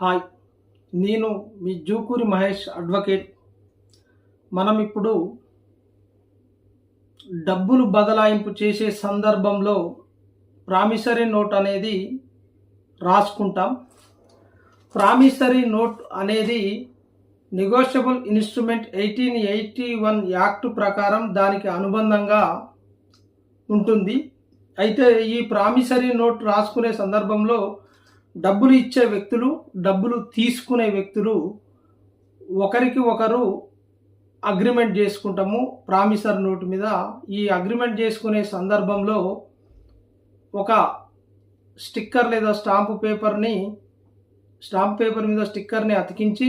Hi, నేను మీ Jukuri Mahesh advocate. మనం ఇప్పుడు డబ్బులు బదలాయింపు చేసే సందర్భంలో ప్రామిసరీ నోట్ అనేది రాసుకుంటాం. ప్రామిసరీ నోట్ అనేది నెగోషియబుల్ ఇన్స్ట్రుమెంట్ 1881 యాక్ట్ ప్రకారం దానికి అనుబంధంగా ఉంటుంది. అయితే ఈ ప్రామిసరీ నోట్ రాసుకునే సందర్భంలో డబ్బులు ఇచ్చే వ్యక్తులు, డబ్బులు తీసుకునే వ్యక్తులు ఒకరికి ఒకరు అగ్రిమెంట్ చేసుకుంటాము ప్రామిసరీ నోట్ మీద. ఈ అగ్రిమెంట్ చేసుకునే సందర్భంలో ఒక స్టిక్కర్ లేదా స్టాంపు పేపర్ మీద స్టిక్కర్ని అతికించి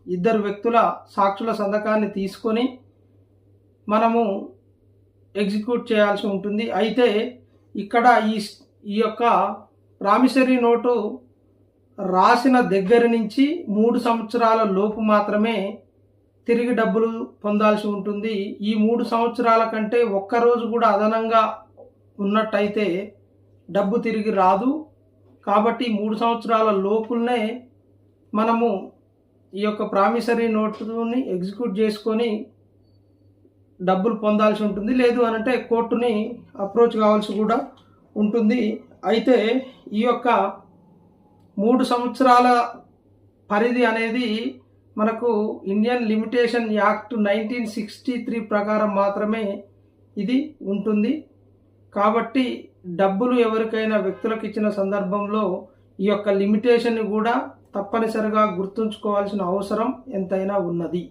ఇద్దరు వ్యక్తుల సాక్షుల సంతకాన్ని తీసుకొని మనము ఎగ్జిక్యూట్ చేయాల్సి ఉంటుంది. అయితే ఇక్కడ ఈ యొక్క ప్రామిసరీ నోటు రాసిన దగ్గర నుంచి 3 సంవత్సరాల లోపు మాత్రమే తిరిగి డబ్బులు పొందాల్సి ఉంటుంది. ఈ 3 సంవత్సరాల కంటే ఒక్కరోజు కూడా అదనంగా ఉన్నట్టయితే డబ్బు తిరిగి రాదు. కాబట్టి 3 సంవత్సరాల లోపులనే మనము ఈ యొక్క ప్రామిసరీ నోటుని ఎగ్జిక్యూట్ చేసుకొని డబ్బులు పొందాల్సి ఉంటుంది. లేదు అనంటే కోర్టుని అప్రోచ్ కావాల్సి కూడా ఉంటుంది. అయితే ఈ యొక్క 3 సంవత్సరాల పరిధి అనేది మనకు ఇండియన్ లిమిటేషన్ యాక్ట్ 1963 ప్రకారం మాత్రమే ఇది ఉంటుంది. కాబట్టి డబ్బులు ఎవరికైనా వ్యక్తులకు ఇచ్చిన సందర్భంలో ఈ యొక్క లిమిటేషన్ని కూడా తప్పనిసరిగా గుర్తుంచుకోవాల్సిన అవసరం ఎంతైనా ఉన్నది.